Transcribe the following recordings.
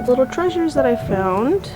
little treasures that I found.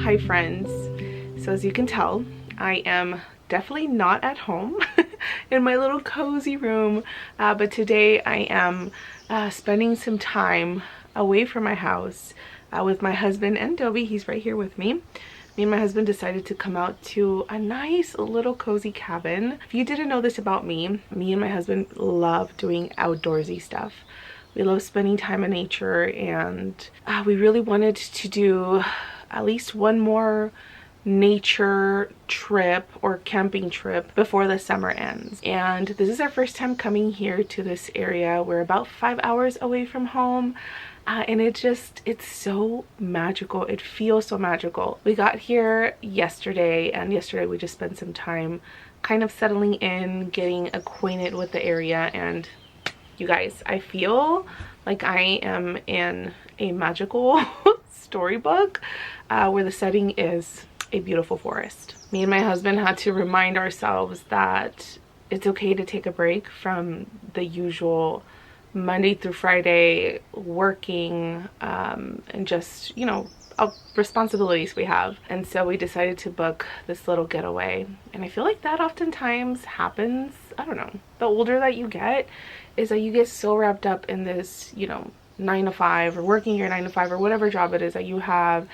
Hi friends. So as you can tell, I am definitely not at home. in my little cozy room, but today I am spending some time away from my house with my husband and Dobie. He's right here with me. Me and my husband decided to come out to a nice little cozy cabin. If you didn't know this about me and my husband love doing outdoorsy stuff. We love spending time in nature, and we really wanted to do at least one more nature trip or camping trip before the summer ends. And this is our first time coming here to this area. We're about 5 hours away from home. And it's so magical. It feels so magical. We got here yesterday, and yesterday we just spent some time kind of settling in, getting acquainted with the area. And you guys, I feel like I am in a magical storybook where the setting is a beautiful forest. Me and my husband had to remind ourselves that it's okay to take a break from the usual Monday through Friday working and just, you know, responsibilities we have. And so we decided to book this little getaway. And I feel like that oftentimes happens, I don't know, the older that you get, is that you get so wrapped up in this, you know, 9 to 5 or working your 9 to 5 or whatever job it is that you have,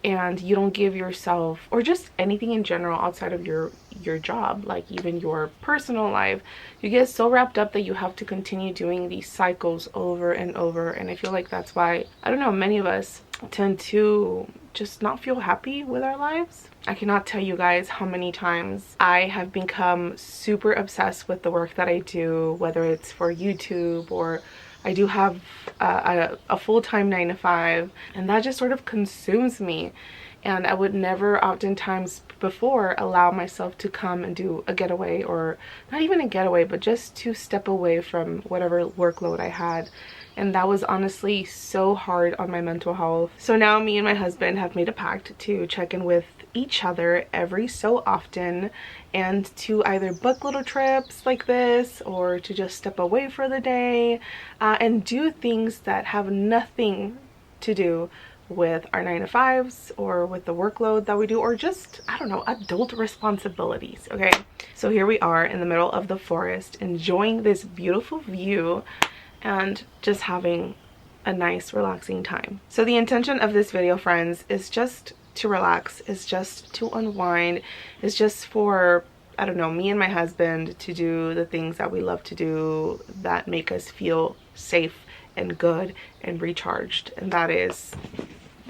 and you don't give yourself, or just anything in general outside of your job, like even your personal life, you get so wrapped up that you have to continue doing these cycles over and over. And I feel like that's why, I don't know, many of us tend to just not feel happy with our lives. I cannot tell you guys how many times I have become super obsessed with the work that I do, whether it's for YouTube or I do have a full-time 9 to 5, and that just sort of consumes me. And I would never, oftentimes before, allow myself to come and do a getaway, or not even a getaway, but just to step away from whatever workload I had. And that was honestly so hard on my mental health. So now me and my husband have made a pact to check in with each other every so often, and to either book little trips like this, or to just step away for the day and do things that have nothing to do with our 9 to 5s or with the workload that we do, or just, I don't know, adult responsibilities. Okay, so here we are in the middle of the forest, enjoying this beautiful view and just having a nice relaxing time. So the intention of this video, friends, is just to relax, is just to unwind, is just for, I don't know, me and my husband to do the things that we love to do that make us feel safe and good and recharged, and that is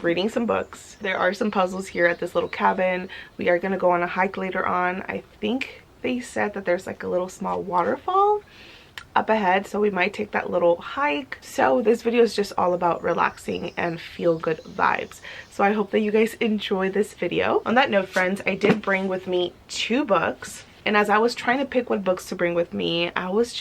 reading some books. There are some puzzles here at this little cabin. We are gonna go on a hike later on. I think they said that there's like a little small waterfall up ahead, so we might take that little hike. So this video is just all about relaxing and feel good vibes. So I hope that you guys enjoy this video. On that note, friends, I did bring with me 2 books, and as I was trying to pick what books to bring with me, I was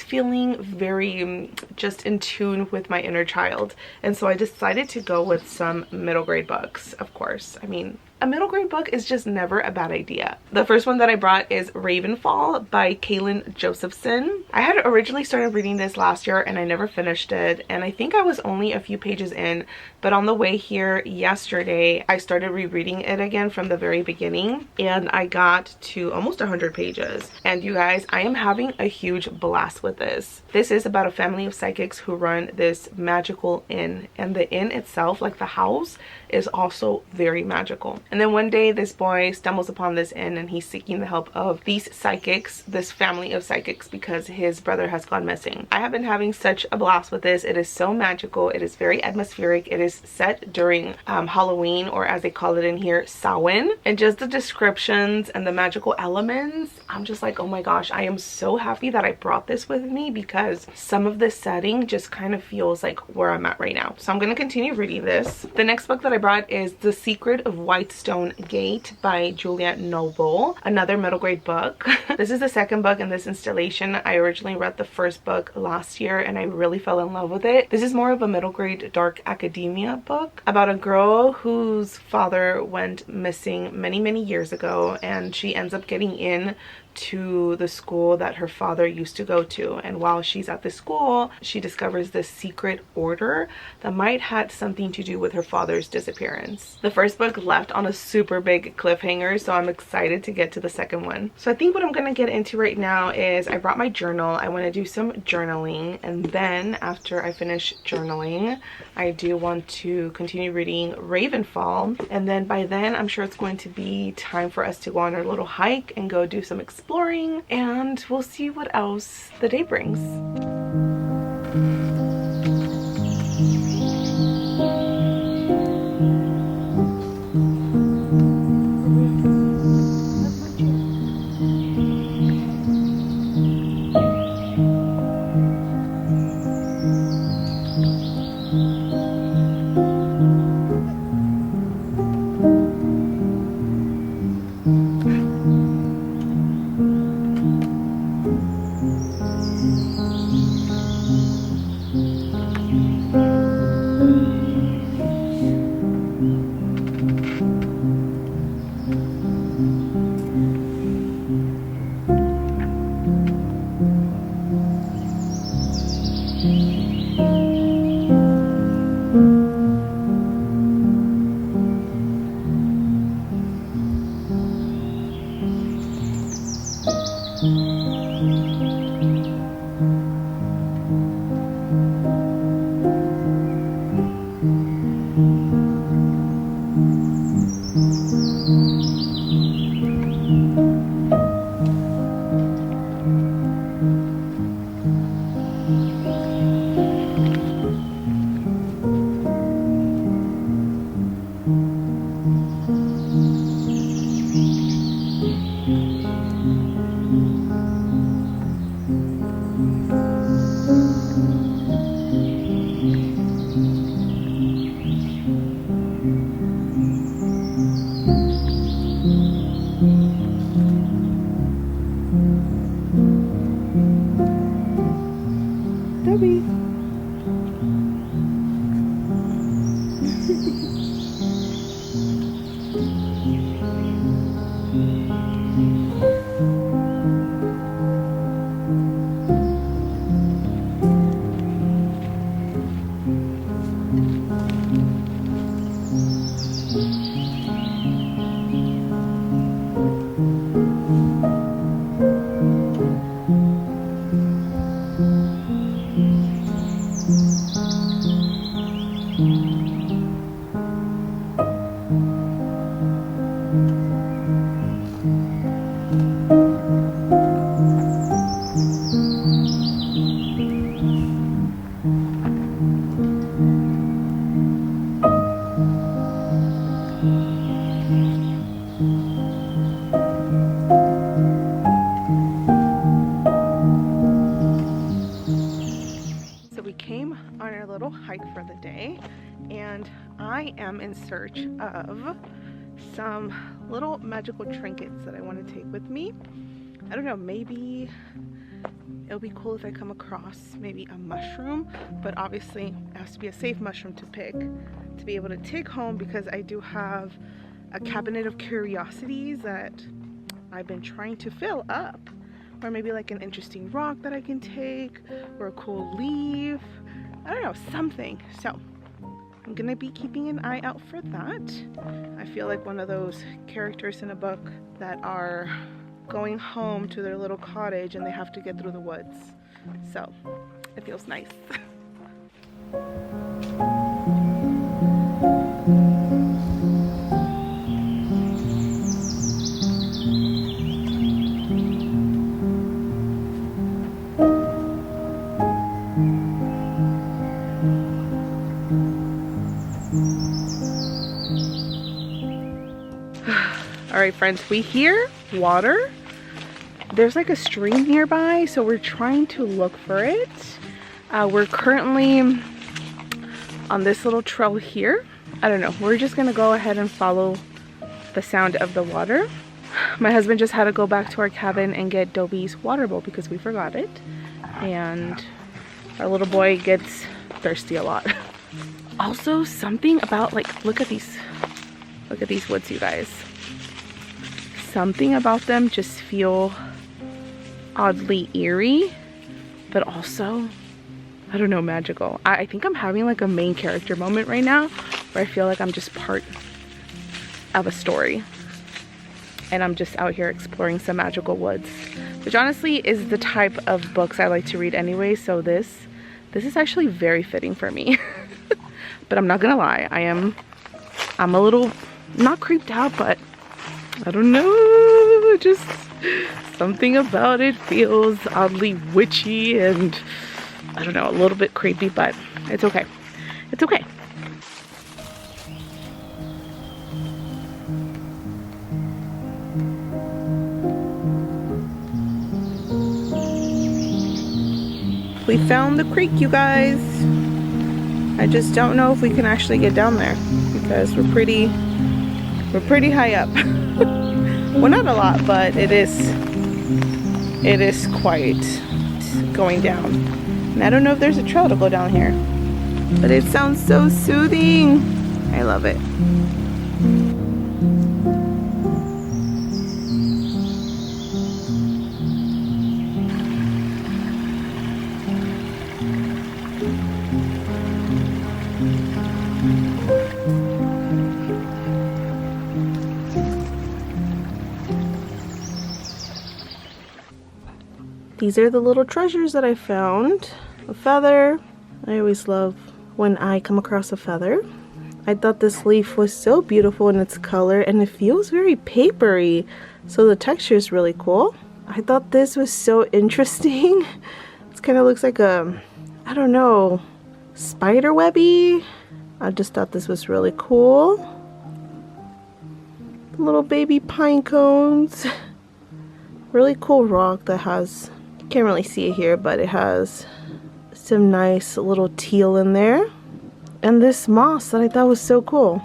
feeling very just in tune with my inner child, and so I decided to go with some middle grade books. Of course, I mean, a middle grade book is just never a bad idea. The first one that I brought is Ravenfall by Kaylin Josephson. I had originally started reading this last year and I never finished it, and I think I was only a few pages in, but on the way here yesterday I started rereading it again from the very beginning, and I got to almost 100 pages. And you guys, I am having a huge blast with this. This is about a family of psychics who run this magical inn, and the inn itself, like the house, is also very magical. And then one day this boy stumbles upon this inn, and he's seeking the help of these psychics, this family of psychics, because his brother has gone missing. I have been having such a blast with this. It is so magical. It is very atmospheric. It is set during Halloween, or as they call it in here, Samhain. And just the descriptions and the magical elements, I'm just like, oh my gosh, I am so happy that I brought this with me, because some of the setting just kind of feels like where I'm at right now. So I'm going to continue reading this. The next book that I brought is The Secret of Whitestone Gate by Juliet Noble, another middle grade book. This is the second book in this installation. I originally read the first book last year and I really fell in love with it. This is more of a middle grade dark academia book about a girl whose father went missing many years ago, and she ends up getting in to the school that her father used to go to. And while she's at the school, she discovers this secret order that might have something to do with her father's disappearance. The first book left on a super big cliffhanger, so I'm excited to get to the second one. So I think what I'm gonna get into right now is I brought my journal. I want to do some journaling, and then after I finish journaling, I do want to continue reading Ravenfall, and then by then I'm sure it's going to be time for us to go on our little hike and go do some exploring, and we'll see what else the day brings. For the day, and I am in search of some little magical trinkets that I want to take with me. I don't know, maybe it'll be cool if I come across maybe a mushroom, but obviously it has to be a safe mushroom to pick to be able to take home, because I do have a cabinet of curiosities that I've been trying to fill up, or maybe like an interesting rock that I can take, or a cool leaf, I don't know, something. So I'm gonna be keeping an eye out for that. I feel like one of those characters in a book that are going home to their little cottage and they have to get through the woods. So it feels nice. All right, friends, we hear water. There's like a stream nearby, so we're trying to look for it. We're currently on this little trail here. I don't know, we're just gonna go ahead and follow the sound of the water. My husband just had to go back to our cabin and get Dobie's water bowl because we forgot it. And our little boy gets thirsty a lot. Also, something about, like, look at these woods, you guys. Something about them just feel oddly eerie, but also, I don't know, magical. I think I'm having like a main character moment right now where I feel like I'm just part of a story and I'm just out here exploring some magical woods, which honestly is the type of books I like to read anyway. So this is actually very fitting for me. But I'm not gonna lie, I'm a little not creeped out, but I don't know, just something about it feels oddly witchy and I don't know, a little bit creepy, but it's okay. It's okay. We found the creek, you guys. I just don't know if we can actually get down there because we're pretty high up. Well, not a lot, but it is quite going down. And I don't know if there's a trail to go down here, but it sounds so soothing. I love it. These are the little treasures that I found. A feather. I always love when I come across a feather. I thought this leaf was so beautiful in its color and it feels very papery. So the texture is really cool. I thought this was so interesting. It kind of looks like a, I don't know, spider webby. I just thought this was really cool. Little baby pine cones. Really cool rock that has, can't really see it here, but it has some nice little teal in there. And this moss that I thought was so cool.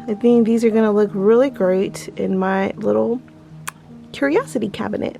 I think these are gonna look really great in my little curiosity cabinet.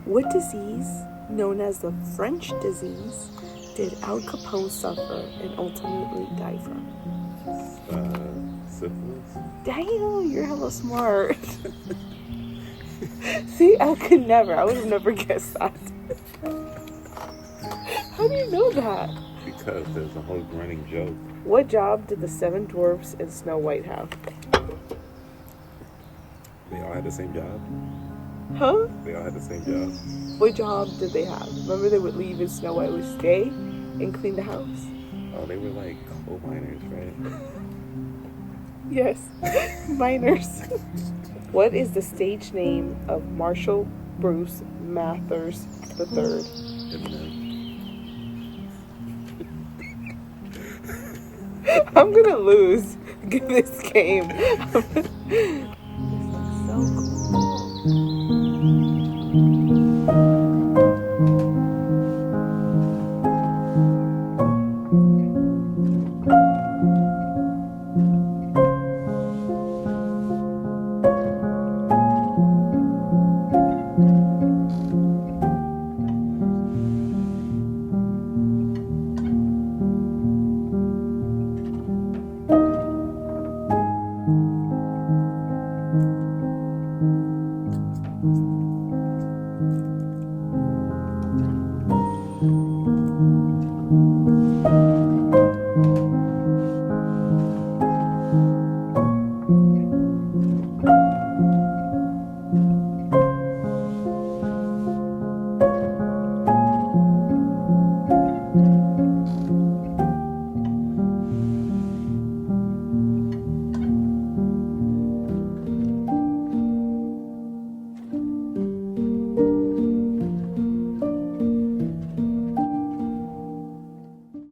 What disease, known as the French disease, did Al Capone suffer and ultimately die from? Syphilis? Damn, you're hella smart. See, I would have never guessed that. How do you know that? Because there's a whole running joke. What job did the 7 dwarfs and Snow White have? They all had the same job? Huh? They all had the same job? What job did they have? Remember they would leave and Snow White would stay and clean the house? Oh, they were like coal miners, right? Yes, miners. What is the stage name of Marshall Bruce Mathers III? I'm gonna lose this game.